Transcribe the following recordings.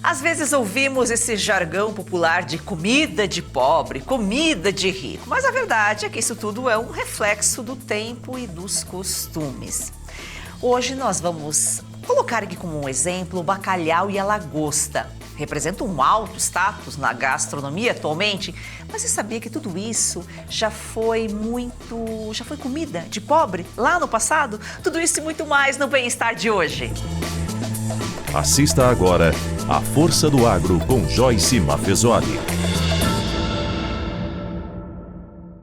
Às vezes ouvimos esse jargão popular de comida de pobre, comida de rico, mas a verdade é que isso tudo é um reflexo do tempo e dos costumes. Hoje nós vamos colocar aqui como um exemplo o bacalhau e a lagosta. Representam um alto status na gastronomia atualmente, mas você sabia que tudo isso já foi comida de pobre lá no passado? Tudo isso e muito mais no Bem-Estar de hoje. Assista agora A Força do Agro com Joyce Maffezoli.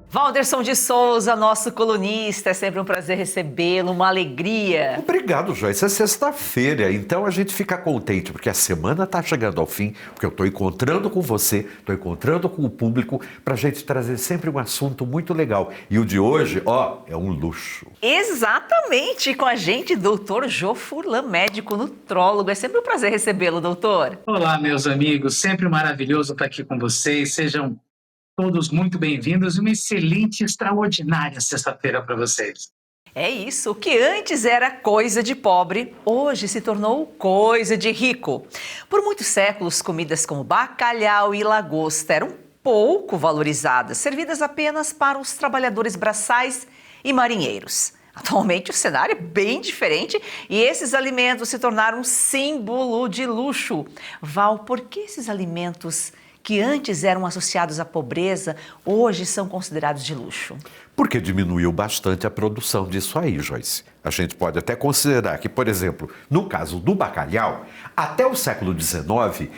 Valderson de Souza, nosso colunista, é sempre um prazer recebê-lo, uma alegria. Obrigado, Joyce. É sexta-feira, então a gente fica contente, porque a semana está chegando ao fim, porque eu estou encontrando com você, estou encontrando com o público, para a gente trazer sempre um assunto muito legal. E o de hoje, é um luxo. Exatamente, com a gente, doutor Jô Furlan, médico nutrólogo. É sempre um prazer recebê-lo, doutor. Olá, meus amigos, sempre maravilhoso estar aqui com vocês. Sejam todos muito bem-vindos e uma excelente, extraordinária sexta-feira para vocês. É isso, o que antes era coisa de pobre, hoje se tornou coisa de rico. Por muitos séculos, comidas como bacalhau e lagosta eram pouco valorizadas, servidas apenas para os trabalhadores braçais e marinheiros. Atualmente o cenário é bem diferente e esses alimentos se tornaram um símbolo de luxo. Val, por que esses alimentos que antes eram associados à pobreza, hoje são considerados de luxo? Porque diminuiu bastante a produção disso aí, Joyce. A gente pode até considerar que, por exemplo, no caso do bacalhau, até o século XIX,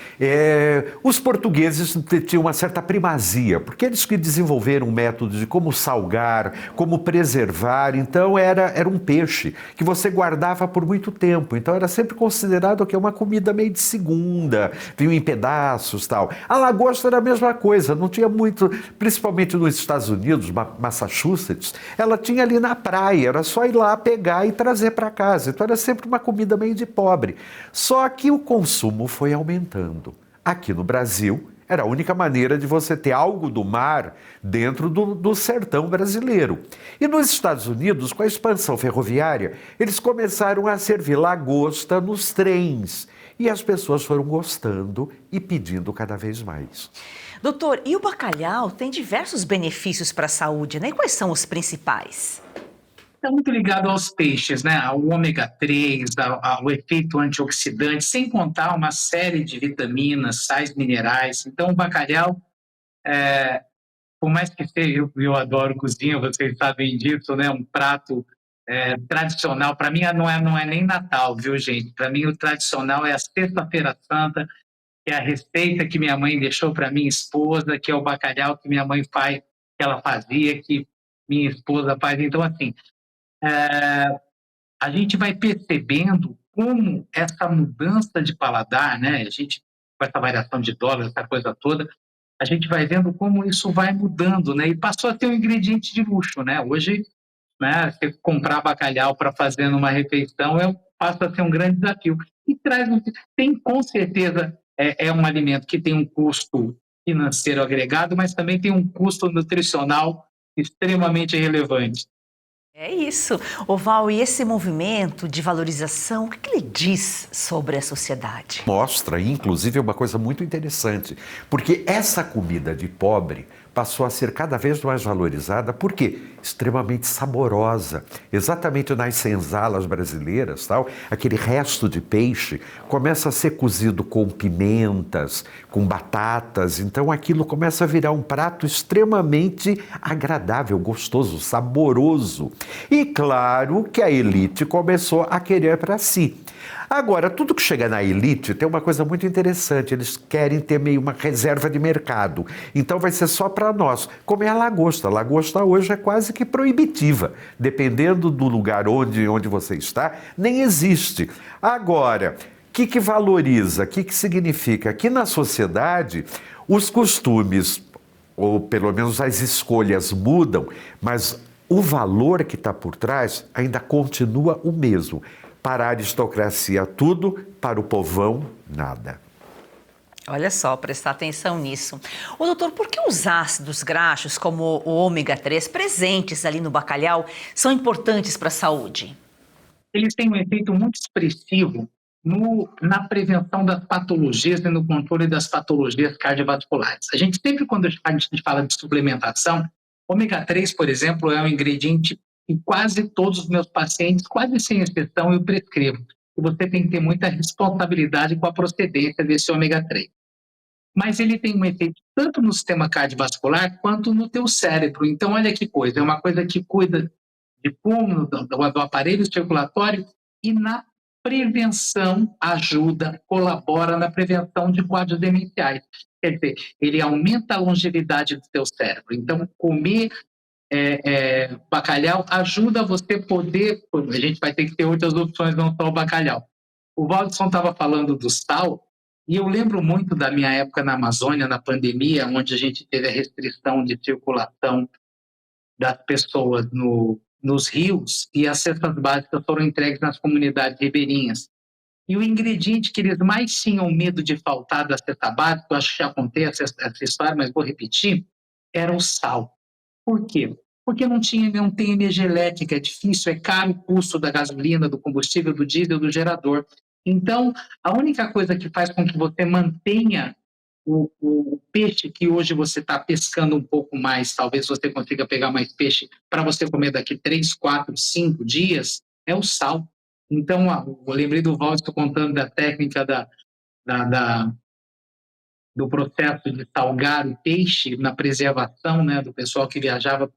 os portugueses tinham uma certa primazia, porque eles que desenvolveram um método de como salgar, como preservar. Então era um peixe que você guardava por muito tempo. Então era sempre considerado que é uma comida meio de segunda, vinha em pedaços, tal. A lagosta era a mesma coisa, não tinha muito, principalmente nos Estados Unidos, Massachusetts, ela tinha ali na praia, era só ir lá pegar e trazer para casa. Então era sempre uma comida meio de pobre. Só que o consumo foi aumentando. Aqui no Brasil, era a única maneira de você ter algo do mar dentro do sertão brasileiro. E nos Estados Unidos, com a expansão ferroviária, eles começaram a servir lagosta nos trens. E as pessoas foram gostando e pedindo cada vez mais. Doutor, e o bacalhau tem diversos benefícios para a saúde, né? E quais são os principais? Está muito ligado aos peixes, né? Ao ômega 3, ao efeito antioxidante, sem contar uma série de vitaminas, sais minerais. Então, o bacalhau, por mais que seja, eu adoro cozinha, vocês sabem disso, né? Um prato tradicional. Para mim, não é nem Natal, viu, gente? Para mim, o tradicional é a Sexta-feira Santa, que é a receita que minha mãe deixou para minha esposa, que é o bacalhau que minha mãe faz, que ela fazia, que minha esposa faz. Então, assim, a gente vai percebendo como essa mudança de paladar, né? A gente, com essa variação de dólares, essa coisa toda, a gente vai vendo como isso vai mudando, né? E passou a ter um ingrediente de luxo, né? Hoje, né, você comprar bacalhau para fazer numa refeição passa a ser um grande desafio. E tem com certeza, é um alimento que tem um custo financeiro agregado, mas também tem um custo nutricional extremamente relevante. É isso. Ô Val, e esse movimento de valorização, o que ele diz sobre a sociedade? Mostra, inclusive, uma coisa muito interessante, porque essa comida de pobre passou a ser cada vez mais valorizada, porque extremamente saborosa. Exatamente nas senzalas brasileiras, tal, aquele resto de peixe começa a ser cozido com pimentas, com batatas, então aquilo começa a virar um prato extremamente agradável, gostoso, saboroso. E claro que a elite começou a querer para si. Agora, tudo que chega na elite tem uma coisa muito interessante, eles querem ter meio uma reserva de mercado, então vai ser só para nós, como é a lagosta. A lagosta hoje é quase que proibitiva, dependendo do lugar onde você está, nem existe. Agora, o que valoriza, o que significa? Que na sociedade os costumes, ou pelo menos as escolhas mudam, mas o valor que está por trás ainda continua o mesmo. Para a aristocracia tudo, para o povão nada. Olha só, prestar atenção nisso. Ô doutor, por que os ácidos graxos, como o ômega 3, presentes ali no bacalhau, são importantes para a saúde? Eles têm um efeito muito expressivo na prevenção das patologias e no controle das patologias cardiovasculares. A gente sempre, quando a gente fala de suplementação, ômega 3, por exemplo, é um ingrediente que quase todos os meus pacientes, quase sem exceção, eu prescrevo. E você tem que ter muita responsabilidade com a procedência desse ômega 3. Mas ele tem um efeito tanto no sistema cardiovascular quanto no teu cérebro. Então, olha que coisa, é uma coisa que cuida de pulmão, do aparelho circulatório e na prevenção ajuda, colabora na prevenção de quadros demenciais. Quer dizer, ele aumenta a longevidade do teu cérebro. Então, comer bacalhau ajuda você poder... A gente vai ter que ter outras opções, não só o bacalhau. O Waldson estava falando do sal, e eu lembro muito da minha época na Amazônia, na pandemia, onde a gente teve a restrição de circulação das pessoas nos rios, e as cestas básicas foram entregues nas comunidades ribeirinhas. E o ingrediente que eles mais tinham medo de faltar da cesta básica, eu acho que já contei essa história, mas vou repetir, era o sal. Por quê? Porque não tem energia elétrica, é difícil, é caro o custo da gasolina, do combustível, do diesel, do gerador. Então, a única coisa que faz com que você mantenha o peixe que hoje você está pescando um pouco mais, talvez você consiga pegar mais peixe para você comer daqui 3, 4, 5 dias, é o sal. Então, eu lembrei do Waldson contando da técnica do processo de salgar o peixe na preservação, né, do pessoal que viajava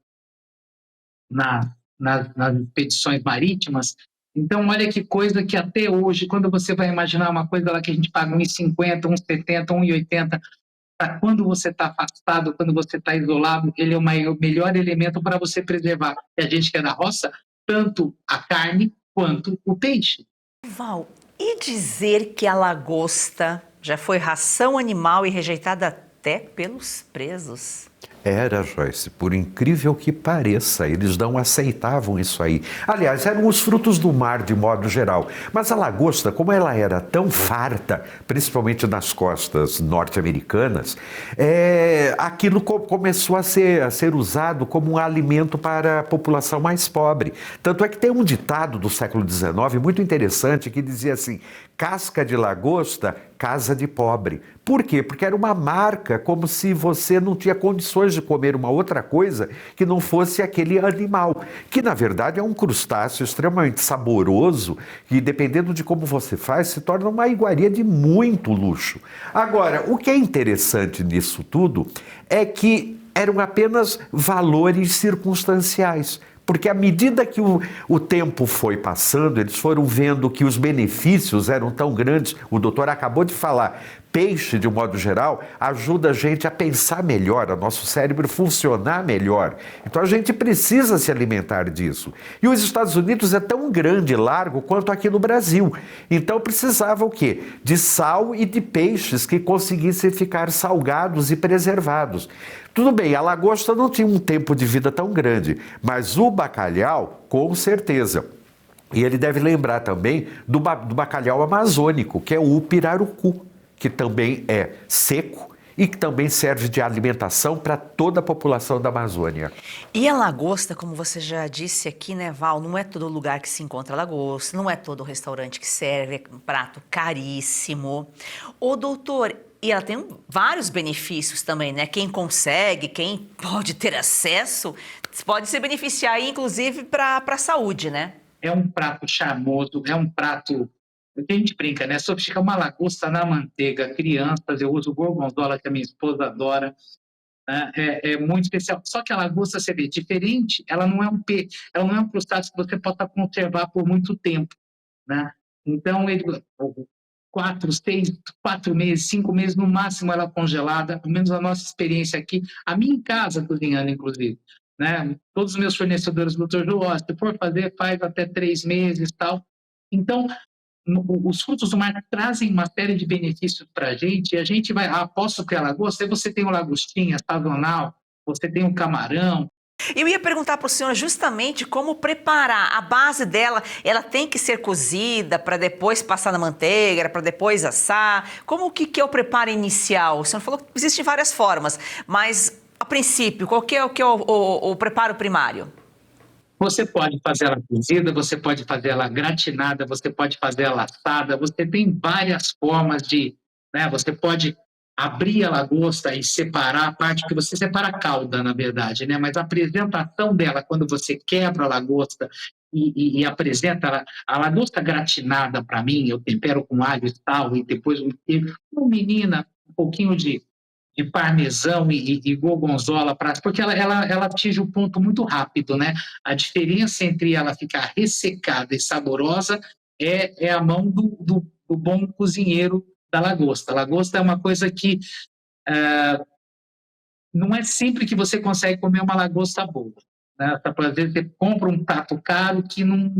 nas expedições marítimas. Então, olha que coisa que até hoje, quando você vai imaginar uma coisa lá que a gente paga R$1,50, R$1,70, R$1,80, para quando você está afastado, quando você está isolado, ele é o melhor elemento para você preservar. E a gente que é da roça, tanto a carne quanto o peixe. Val, e dizer que a lagosta já foi ração animal e rejeitada até pelos presos? Era, Joyce, por incrível que pareça, eles não aceitavam isso aí. Aliás, eram os frutos do mar de modo geral. Mas a lagosta, como ela era tão farta, principalmente nas costas norte-americanas, aquilo começou a ser usado como um alimento para a população mais pobre. Tanto é que tem um ditado do século XIX muito interessante que dizia assim: casca de lagosta, casa de pobre. Por quê? Porque era uma marca, como se você não tinha condições de comer uma outra coisa que não fosse aquele animal, que na verdade é um crustáceo extremamente saboroso e, dependendo de como você faz, se torna uma iguaria de muito luxo. Agora, o que é interessante nisso tudo é que eram apenas valores circunstanciais. Porque à medida que o tempo foi passando, eles foram vendo que os benefícios eram tão grandes. O doutor acabou de falar, peixe, de um modo geral, ajuda a gente a pensar melhor, a nosso cérebro funcionar melhor. Então a gente precisa se alimentar disso. E os Estados Unidos é tão grande e largo quanto aqui no Brasil. Então precisava o quê? De sal e de peixes que conseguissem ficar salgados e preservados. Tudo bem, a lagosta não tinha um tempo de vida tão grande, mas o bacalhau, com certeza. E ele deve lembrar também do bacalhau amazônico, que é o pirarucu, que também é seco e que também serve de alimentação para toda a população da Amazônia. E a lagosta, como você já disse aqui, né, Val, não é todo lugar que se encontra lagosta, não é todo restaurante que serve, é um prato caríssimo. Ô, doutor, e ela tem vários benefícios também, né? Quem consegue, quem pode ter acesso, pode se beneficiar, inclusive, para a saúde, né? É um prato charmoso, é um prato... A gente brinca, né? Sofisticar uma lagosta na manteiga, crianças, eu uso gorgonzola, que a minha esposa adora, né? É muito especial. Só que a lagosta, você vê, diferente, ela não é um peixe, ela não é um crustáceo que você possa conservar por muito tempo, né? Então, 4 meses, 5 meses, no máximo ela congelada, pelo menos a nossa experiência aqui, a minha em casa cozinhando, inclusive, né? Todos os meus fornecedores do Dr. João, se for fazer, faz até 3 meses e tal. Então, os frutos do mar trazem uma série de benefícios para a gente, e a gente vai, posso ter a lagosta, aí você tem o lagostinha sazonal, você tem o camarão. Eu ia perguntar para o senhor justamente como preparar a base dela. Ela tem que ser cozida para depois passar na manteiga, para depois assar. Como que é o preparo inicial? O senhor falou que existem várias formas, mas a princípio, qual que é o preparo primário? Você pode fazer ela cozida, você pode fazer ela gratinada, você pode fazer ela assada, você tem várias formas de, né, você pode abrir a lagosta e separar a parte que você separa a cauda, na verdade, né, mas a apresentação dela, quando você quebra a lagosta e apresenta ela, a lagosta gratinada, para mim, eu tempero com alho e sal e depois uma menina, um pouquinho de parmesão e gorgonzola, porque ela atinge o ponto muito rápido, né? A diferença entre ela ficar ressecada e saborosa é a mão do bom cozinheiro da lagosta. A lagosta é uma coisa que não é sempre que você consegue comer uma lagosta boa, né? Às vezes você compra um prato caro que não...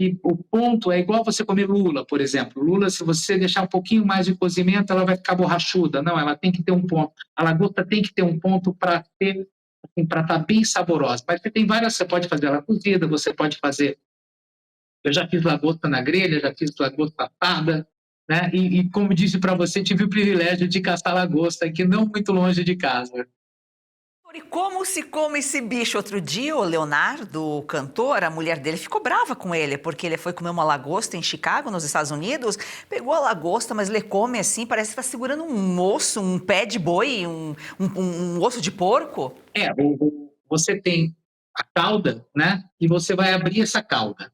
E o ponto é igual você comer lula, por exemplo. Lula, se você deixar um pouquinho mais de cozimento, ela vai ficar borrachuda. Não, ela tem que ter um ponto. A lagosta tem que ter um ponto para ter, assim, para estar bem saborosa. Mas você tem várias, você pode fazer ela cozida, você pode fazer. Eu já fiz lagosta na grelha, já fiz lagosta assada, né? E como disse para você, tive o privilégio de caçar lagosta aqui, não muito longe de casa. E como se come esse bicho? Outro dia, o Leonardo, o cantor, a mulher dele ficou brava com ele, porque ele foi comer uma lagosta em Chicago, nos Estados Unidos, pegou a lagosta, mas ele come assim, parece que está segurando um osso, um pé de boi, um osso de porco. Você tem a cauda, né? E você vai abrir essa cauda.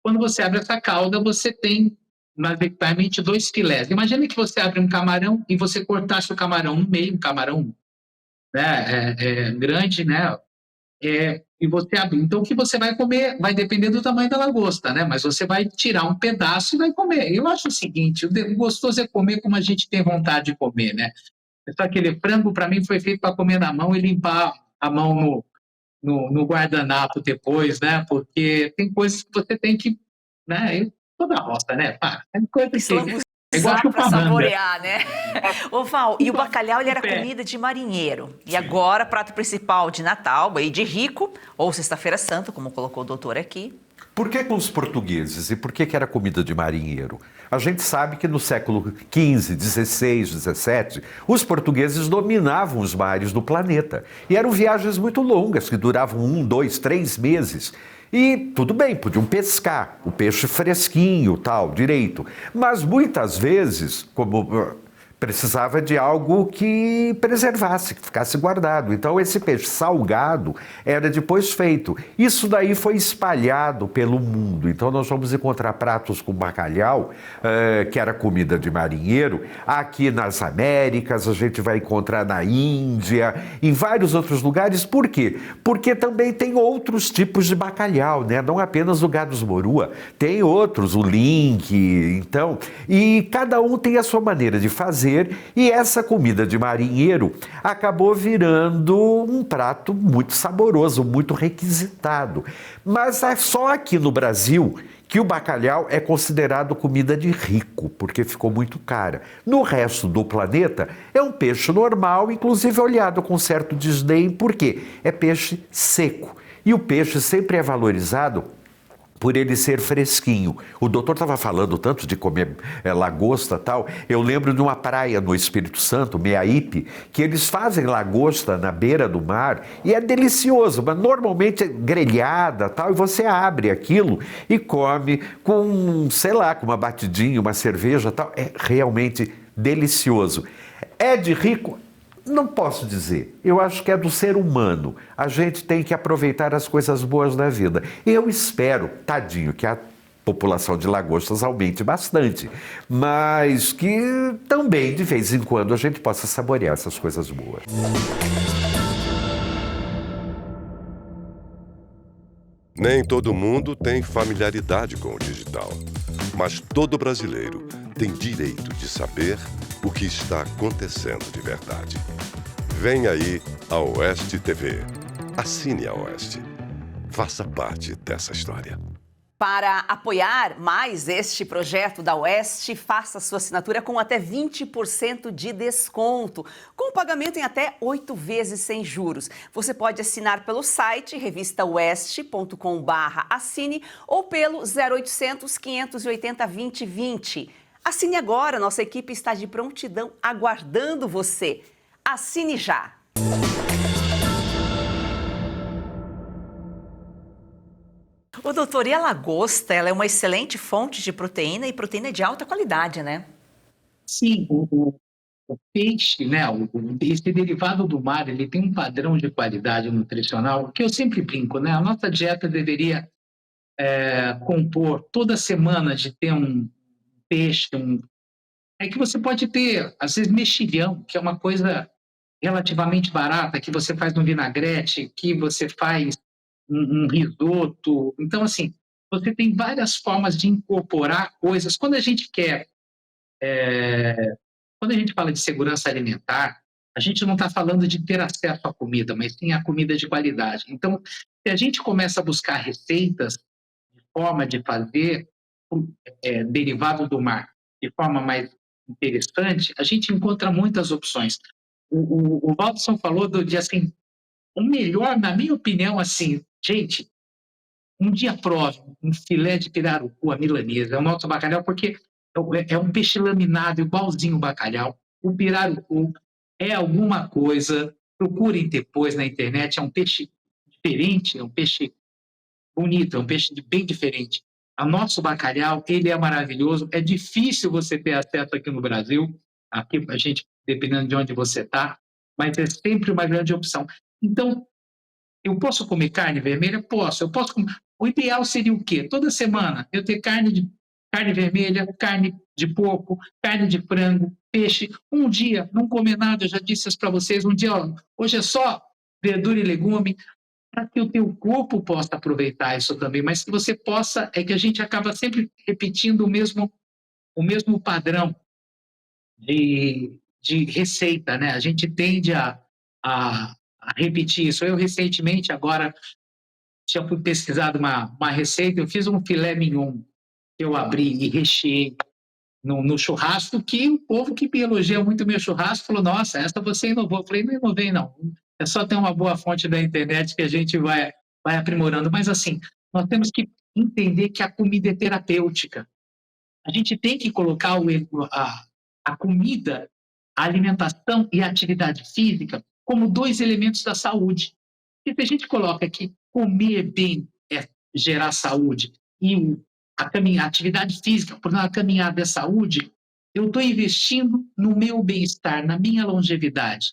Quando você abre essa cauda, você tem, majoritariamente, 2 filés. Imagina que você abre um camarão e você cortasse o camarão no meio, um camarão, né, grande, né? E você abre. Então, o que você vai comer vai depender do tamanho da lagosta, né? Mas você vai tirar um pedaço e vai comer. Eu acho o seguinte, o gostoso é comer como a gente tem vontade de comer, né? Só aquele frango, para mim, foi feito para comer na mão e limpar a mão no guardanapo depois, né? Porque tem coisas que você tem que, né? Eu sou da roça, né? Pá, tem coisa que... É igual Usar para chupamanga. saborear, né? Ô, Val, e o bacalhau, ele era comida de marinheiro. E agora, prato principal de Natal, e de rico, ou Sexta-feira Santa, como colocou o doutor aqui. Por que com os portugueses e por que era comida de marinheiro? A gente sabe que no século XV, XVI, XVII, os portugueses dominavam os mares do planeta. E eram viagens muito longas, que duravam 1, 2, 3 meses. E tudo bem, podiam pescar, o peixe fresquinho, tal, direito. Mas muitas vezes, como precisava de algo que preservasse, que ficasse guardado. Então esse peixe salgado era depois feito. Isso daí foi espalhado pelo mundo. Então nós vamos encontrar pratos com bacalhau, que era comida de marinheiro, aqui nas Américas, a gente vai encontrar na Índia, em vários outros lugares. Por quê? Porque também tem outros tipos de bacalhau, né? Não apenas o Gaudes morua, tem outros, o link, então, e cada um tem a sua maneira de fazer. E essa comida de marinheiro acabou virando um prato muito saboroso, muito requisitado. Mas é só aqui no Brasil que o bacalhau é considerado comida de rico, porque ficou muito cara. No resto do planeta, é um peixe normal, inclusive olhado com certo desdém, porque é peixe seco. E o peixe sempre é valorizado por ele ser fresquinho. O doutor estava falando tanto de comer lagosta e tal. Eu lembro de uma praia no Espírito Santo, Meaípe, que eles fazem lagosta na beira do mar e é delicioso, mas normalmente é grelhada tal, e você abre aquilo e come com, sei lá, com uma batidinha, uma cerveja tal. É realmente delicioso. É de rico? Não posso dizer. Eu acho que é do ser humano. A gente tem que aproveitar as coisas boas da vida. Eu espero, tadinho, que a população de lagostas aumente bastante, mas que também, de vez em quando, a gente possa saborear essas coisas boas. Nem todo mundo tem familiaridade com o digital, mas todo brasileiro tem direito de saber o que está acontecendo de verdade. Vem aí a Oeste TV. Assine a Oeste. Faça parte dessa história. Para apoiar mais este projeto da Oeste, faça sua assinatura com até 20% de desconto, com pagamento em até 8 vezes sem juros. Você pode assinar pelo site revistaoeste.com/assine ou pelo 0800 580 2020. Assine agora, nossa equipe está de prontidão aguardando você. Assine já! Ô, doutor, e a lagosta, ela é uma excelente fonte de proteína e proteína de alta qualidade, né? Sim, o peixe, né, esse derivado do mar, ele tem um padrão de qualidade nutricional que eu sempre brinco, né? A nossa dieta deveria compor toda semana de ter um peixe, é que você pode ter, às vezes, mexilhão, que é uma coisa relativamente barata, que você faz no vinagrete, que você faz um risoto. Então, assim, você tem várias formas de incorporar coisas. Quando a gente fala de segurança alimentar, a gente não está falando de ter acesso à comida, mas sim a comida de qualidade. Então, se a gente começa a buscar receitas, forma de fazer derivado do mar de forma mais interessante, a gente encontra muitas opções. O Waldson falou de assim, o melhor, na minha opinião, assim, gente, um dia prove um filé de pirarucu, a milanesa, é o nosso bacalhau, porque é um peixe laminado, igualzinho o bacalhau. O pirarucu é alguma coisa, procurem depois na internet, é um peixe diferente, é um peixe bonito, é um peixe bem diferente. O nosso bacalhau, ele é maravilhoso, é difícil você ter acesso aqui no Brasil, aqui a gente, dependendo de onde você está, mas é sempre uma grande opção. Então, eu posso comer carne vermelha? Posso. Eu posso comer. O ideal seria o quê? Toda semana eu ter carne vermelha, carne de porco, carne de frango, peixe. Um dia não comer nada, eu já disse isso para vocês. Um dia, ó, hoje é só verdura e legume, para que o teu corpo possa aproveitar isso também, mas que você possa, é que a gente acaba sempre repetindo o mesmo padrão de receita, né? A gente tende a repetir isso. Eu, recentemente, agora, tinha pesquisado uma receita, eu fiz um filé mignon, que eu abri e recheei no churrasco, que o povo que me elogia muito o meu churrasco falou, nossa, essa você inovou. Eu falei, não inovei, não. É só ter uma boa fonte da internet que a gente vai aprimorando. Mas, assim, nós temos que entender que a comida é terapêutica. A gente tem que colocar a comida, a alimentação e a atividade física como 2 elementos da saúde. E se a gente coloca que comer bem é gerar saúde e a atividade física, por uma caminhada é saúde, eu estou investindo no meu bem-estar, na minha longevidade,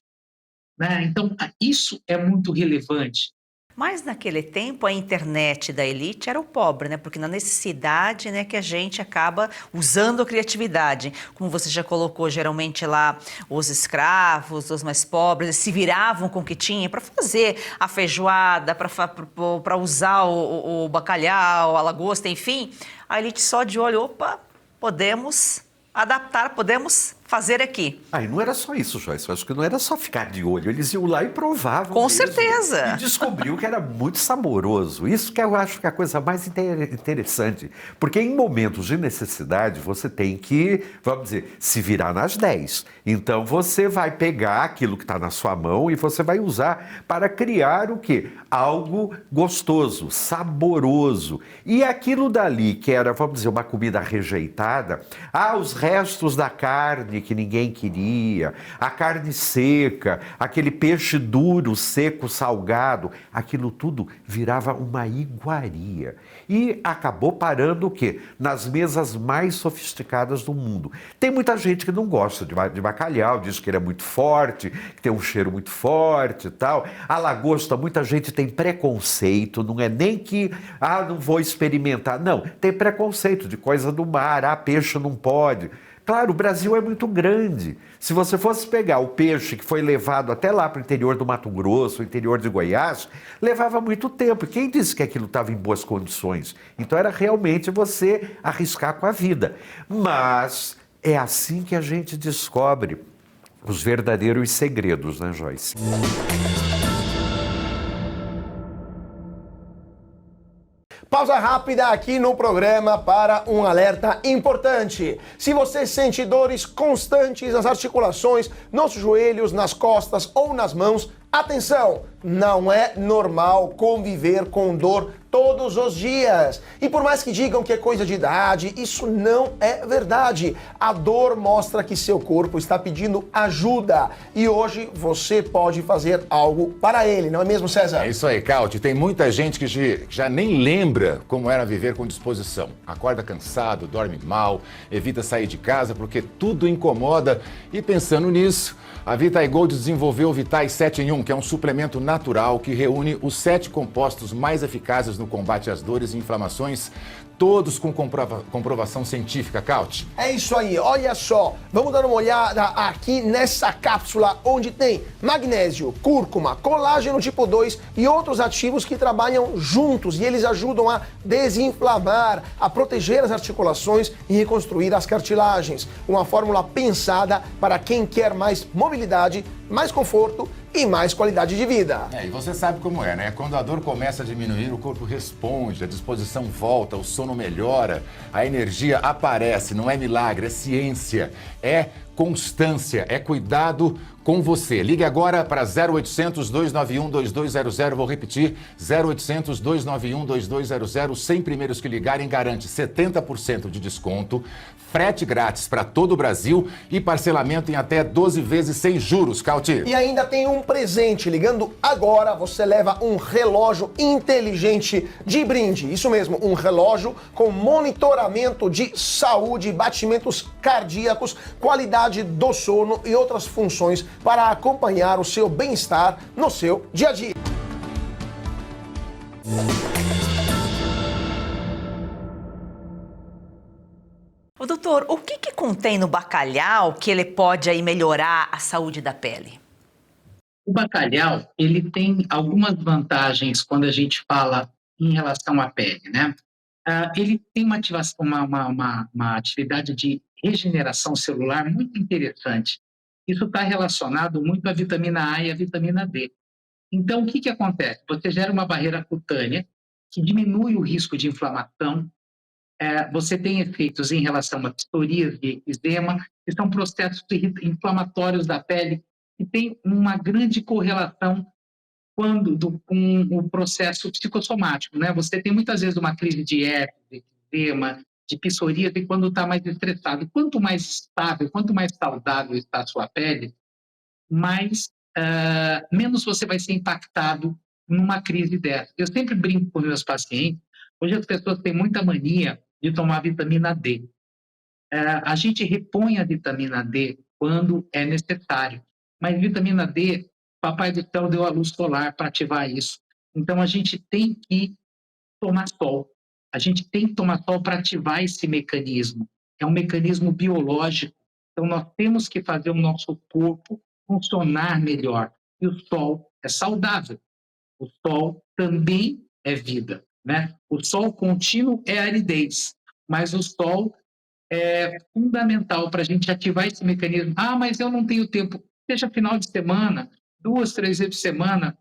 né? Então, isso é muito relevante. Mas naquele tempo a internet da elite era o pobre, né? Porque na necessidade, né, que a gente acaba usando a criatividade. Como você já colocou, geralmente lá os escravos, os mais pobres, se viravam com o que tinha para fazer a feijoada, para usar o bacalhau, a lagosta, enfim. A elite só de olho, opa, podemos adaptar, podemos fazer aqui. Ah, e não era só isso, Joyce. Eu acho que não era só ficar de olho. Eles iam lá e provavam. Com mesmo. certeza. E descobriu que era muito saboroso. Isso que eu acho que é a coisa mais interessante. Porque em momentos de necessidade, você tem que, vamos dizer, se virar nas 10. Então, você vai pegar aquilo que está na sua mão e você vai usar para criar o quê? Algo gostoso, saboroso. E aquilo dali, que era, vamos dizer, uma comida rejeitada, os restos da carne que ninguém queria, a carne seca, aquele peixe duro, seco, salgado, aquilo tudo virava uma iguaria. E acabou parando o quê? Nas mesas mais sofisticadas do mundo. Tem muita gente que não gosta de bacalhau, diz que ele é muito forte, que tem um cheiro muito forte e tal. A lagosta, muita gente tem preconceito, não é nem que, não vou experimentar. Não, tem preconceito de coisa do mar, peixe não pode. Claro, o Brasil é muito grande. Se você fosse pegar o peixe que foi levado até lá para o interior do Mato Grosso, o interior de Goiás, levava muito tempo. E quem disse que aquilo estava em boas condições? Então era realmente você arriscar com a vida. Mas é assim que a gente descobre os verdadeiros segredos, né, Joyce? Pausa rápida aqui no programa para um alerta importante. Se você sente dores constantes nas articulações, nos joelhos, nas costas ou nas mãos, atenção! Não é normal conviver com dor todos os dias. E por mais que digam que é coisa de idade, isso não é verdade. A dor mostra que seu corpo está pedindo ajuda e hoje você pode fazer algo para ele, não é mesmo, César? É isso aí, Cauti. Tem muita gente que já nem lembra como era viver com disposição. Acorda cansado, dorme mal, evita sair de casa porque tudo incomoda. E pensando nisso, a Vitae Gold desenvolveu o Vitae 7 em 1, que é um suplemento natural que reúne os 7 compostos mais eficazes no combate às dores e inflamações, todos com comprovação científica, Cauti. É isso aí, olha só, vamos dar uma olhada aqui nessa cápsula onde tem magnésio, cúrcuma, colágeno tipo 2 e outros ativos que trabalham juntos e eles ajudam a desinflamar, a proteger as articulações e reconstruir as cartilagens. Uma fórmula pensada para quem quer mais mobilidade, mais conforto e mais qualidade de vida. E você sabe como é, né? Quando a dor começa a diminuir, o corpo responde, a disposição volta, o sono melhora, a energia aparece, não é milagre, é ciência, é constância, é cuidado com você. Ligue agora para 0800 291 2200, vou repetir, 0800 291 2200, 100 primeiros que ligarem garante 70% de desconto, frete grátis para todo o Brasil e parcelamento em até 12 vezes sem juros, Cauti. E ainda tem um presente, ligando agora você leva um relógio inteligente de brinde, isso mesmo, um relógio com monitoramento de saúde, batimentos cardíacos, qualidade do sono e outras funções para acompanhar o seu bem-estar no seu dia a dia. Ô, doutor, o que contém no bacalhau que ele pode aí melhorar a saúde da pele? O bacalhau, ele tem algumas vantagens quando a gente fala em relação à pele, né? Ele tem uma ativação, uma atividade de regeneração celular muito interessante. Isso está relacionado muito à vitamina A e à vitamina D. Então, o que acontece? Você gera uma barreira cutânea que diminui o risco de inflamação. Você tem efeitos em relação a psoríase e eczema, que são processos inflamatórios da pele que têm uma grande correlação com o processo psicossomático, né? Você tem muitas vezes uma crise de herpes, de eczema, de psoríase quando está mais estressado. Quanto mais estável, quanto mais saudável está a sua pele, menos você vai ser impactado numa crise dessa. Eu sempre brinco com meus pacientes. Hoje as pessoas têm muita mania de tomar vitamina D. A gente repõe a vitamina D quando é necessário, mas vitamina D, Papai do Céu deu a luz solar para ativar isso. Então a gente tem que tomar sol. A gente tem que tomar sol para ativar esse mecanismo. É um mecanismo biológico. Então nós temos que fazer o nosso corpo funcionar melhor. E o sol é saudável. O sol também é vida, né? O sol contínuo é aridez, mas o sol é fundamental para a gente ativar esse mecanismo. Mas eu não tenho tempo. Seja final de semana, 2, 3 vezes por semana.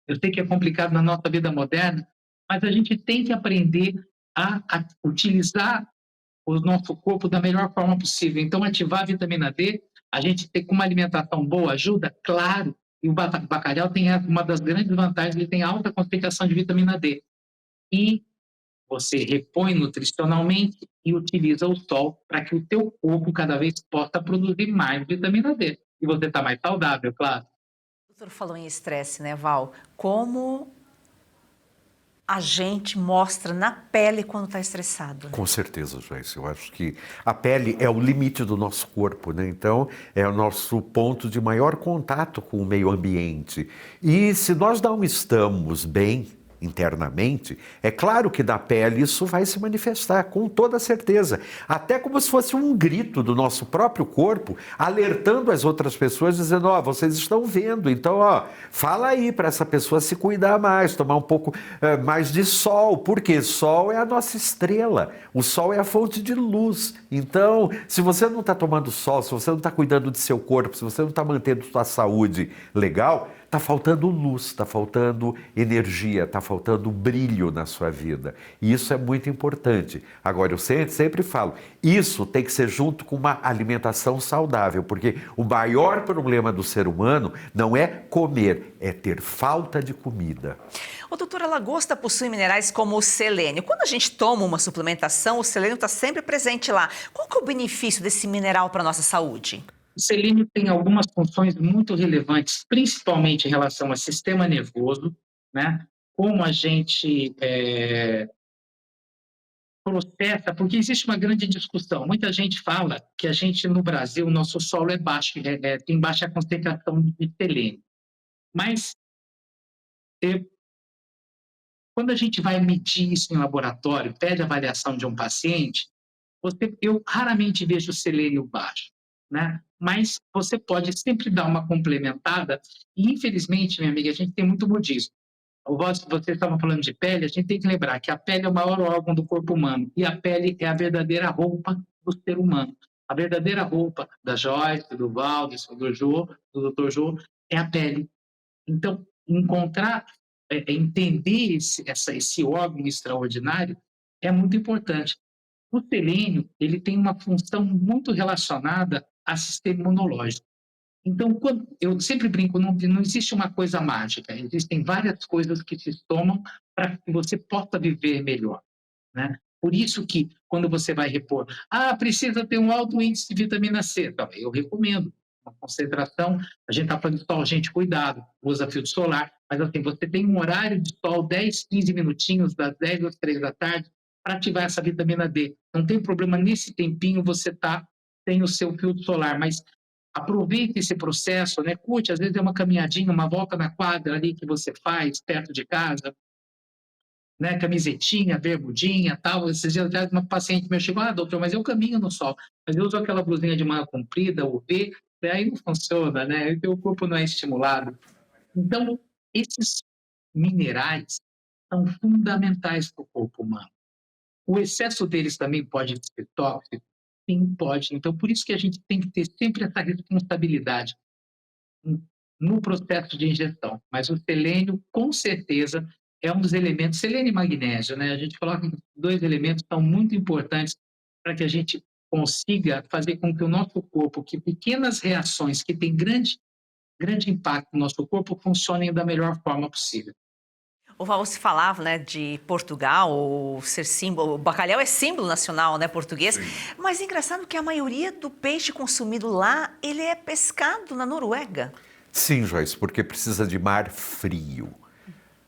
Eu sei que é complicado na nossa vida moderna, mas a gente tem que aprender a utilizar o nosso corpo da melhor forma possível. Então, ativar a vitamina D, a gente ter com uma alimentação boa ajuda, claro. E o bacalhau tem uma das grandes vantagens, ele tem alta concentração de vitamina D. E você repõe nutricionalmente e utiliza o sol para que o teu corpo cada vez possa produzir mais vitamina D. E você está mais saudável, claro. O doutor falou em estresse, né, Val? Como a gente mostra na pele quando está estressado? Né? Com certeza, Joyce. Eu acho que a pele é o limite do nosso corpo, né? Então, é o nosso ponto de maior contato com o meio ambiente. E se nós não estamos bem internamente, é claro que na pele isso vai se manifestar com toda certeza, até como se fosse um grito do nosso próprio corpo, alertando as outras pessoas, dizendo, vocês estão vendo, então, fala aí para essa pessoa se cuidar mais, tomar um pouco mais de sol, porque sol é a nossa estrela, o sol é a fonte de luz, então, se você não está tomando sol, se você não está cuidando do seu corpo, se você não está mantendo sua saúde legal, está faltando luz, está faltando energia, está faltando brilho na sua vida. E isso é muito importante. Agora, eu sempre falo, isso tem que ser junto com uma alimentação saudável, porque o maior problema do ser humano não é comer, é ter falta de comida. O doutora, a lagosta possui minerais como o selênio. Quando a gente toma uma suplementação, o selênio está sempre presente lá. Qual que é o benefício desse mineral para a nossa saúde? O selênio tem algumas funções muito relevantes, principalmente em relação ao sistema nervoso, né? Como a gente processa, porque existe uma grande discussão. Muita gente fala que a gente, no Brasil, nosso solo é baixo, tem baixa concentração de selênio. Mas quando a gente vai medir isso em laboratório, pede a avaliação de um paciente, eu raramente vejo selênio baixo, né? Mas você pode sempre dar uma complementada. E, infelizmente, minha amiga, a gente tem muito modismo. Vocês estavam falando de pele, a gente tem que lembrar que a pele é o maior órgão do corpo humano e a pele é a verdadeira roupa do ser humano. A verdadeira roupa da Joyce, do Valdes, do Dr. Jô, é a pele. Então, entender esse órgão extraordinário é muito importante. O selênio, ele tem uma função muito relacionada ao sistema imunológico. Então, eu sempre brinco, não existe uma coisa mágica, existem várias coisas que se somam para que você possa viver melhor, né? Por isso que, quando você vai repor, precisa ter um alto índice de vitamina C. Então, eu recomendo uma concentração, a gente está falando de sol, gente, cuidado, usa filtro solar, mas assim, você tem um horário de sol, 10, 15 minutinhos, das 10 às 3 da tarde, para ativar essa vitamina D. Não tem problema, nesse tempinho você tem o seu filtro solar, mas aproveite esse processo, né? Curte, às vezes é uma caminhadinha, uma volta na quadra ali que você faz, perto de casa, né? Camisetinha, bermudinha, tal. Esses dias atrás uma paciente me chegou, doutor, mas eu caminho no sol, mas eu uso aquela blusinha de manga comprida, UV, aí não funciona, né? O teu corpo não é estimulado. Então, esses minerais são fundamentais para o corpo humano. O excesso deles também pode ser tóxico? Sim, pode. Então, por isso que a gente tem que ter sempre essa responsabilidade no processo de ingestão. Mas o selênio, com certeza, é um dos elementos, selênio e magnésio, né? A gente coloca que 2 elementos são muito importantes para que a gente consiga fazer com que o nosso corpo, que pequenas reações que têm grande impacto no nosso corpo, funcionem da melhor forma possível. O Val se falava, né, de Portugal, ou ser símbolo, o bacalhau é símbolo nacional, né, português, sim. Mas é engraçado que a maioria do peixe consumido lá, ele é pescado na Noruega. Sim, Joyce, porque precisa de mar frio.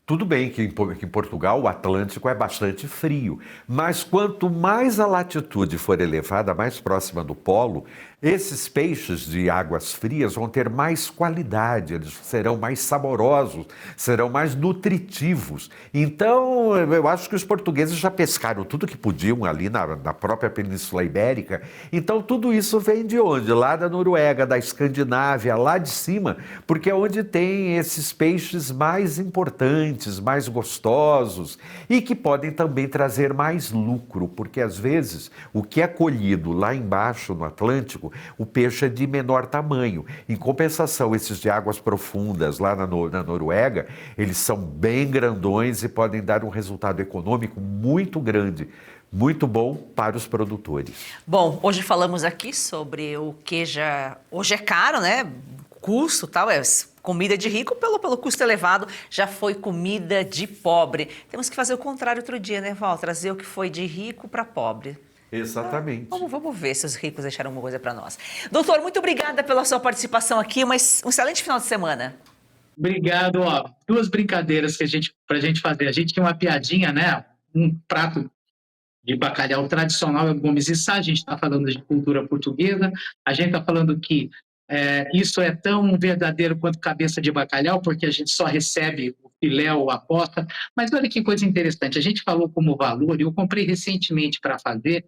Tudo bem que em Portugal o Atlântico é bastante frio, mas quanto mais a latitude for elevada, mais próxima do polo, esses peixes de águas frias vão ter mais qualidade, eles serão mais saborosos, serão mais nutritivos. Então, eu acho que os portugueses já pescaram tudo que podiam ali na própria Península Ibérica. Então, tudo isso vem de onde? Lá da Noruega, da Escandinávia, lá de cima, porque é onde tem esses peixes mais importantes, mais gostosos e que podem também trazer mais lucro, porque às vezes o que é colhido lá embaixo no Atlântico, o peixe é de menor tamanho. Em compensação, esses de águas profundas lá na Noruega, eles são bem grandões e podem dar um resultado econômico muito grande. Muito bom para os produtores. Bom, hoje falamos aqui sobre o que hoje é caro, né? Custo, tal, comida de rico pelo custo elevado, já foi comida de pobre. Temos que fazer o contrário outro dia, né, Val? Trazer o que foi de rico para pobre. Exatamente. Vamos ver se os ricos deixaram alguma coisa para nós. Doutor, muito obrigada pela sua participação aqui, mas um excelente final de semana. Obrigado. 2 brincadeiras pra gente fazer. A gente tinha uma piadinha, né? Um prato de bacalhau tradicional é o Gomes e Sá. A gente está falando de cultura portuguesa. A gente está falando que isso é tão verdadeiro quanto cabeça de bacalhau, porque a gente só recebe o filé ou a posta. Mas olha que coisa interessante. A gente falou como valor, e eu comprei recentemente para fazer.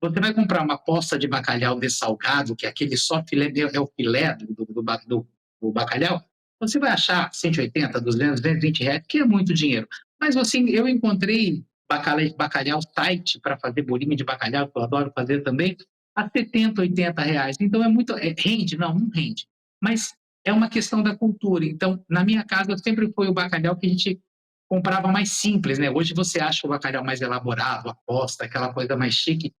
Você vai comprar uma posta de bacalhau dessalgado, que é aquele só filé, é o filé do bacalhau, você vai achar 180, 200, 220 reais, que é muito dinheiro. Mas assim, eu encontrei bacalhau site para fazer bolinho de bacalhau, que eu adoro fazer também, a 70, 80 reais. Então rende? Não rende. Mas é uma questão da cultura. Então, na minha casa, sempre foi o bacalhau que a gente comprava mais simples, né? Hoje você acha o bacalhau mais elaborado, aposta, aquela coisa mais chique.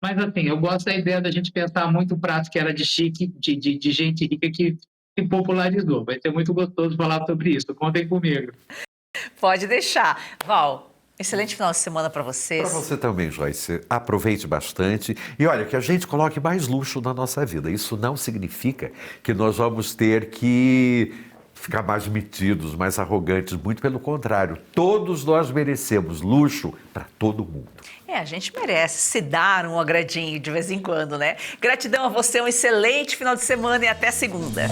Mas, assim, eu gosto da ideia da gente pensar muito o prato que era de chique, de gente rica que se popularizou. Vai ser muito gostoso falar sobre isso. Contem comigo. Pode deixar. Val, excelente final de semana para vocês. Para você também, Joyce. Aproveite bastante. E olha, que a gente coloque mais luxo na nossa vida. Isso não significa que nós vamos ter que ficar mais metidos, mais arrogantes. Muito pelo contrário. Todos nós merecemos luxo para todo mundo. A gente merece se dar um agradinho de vez em quando, né? Gratidão a você, um excelente final de semana e até segunda.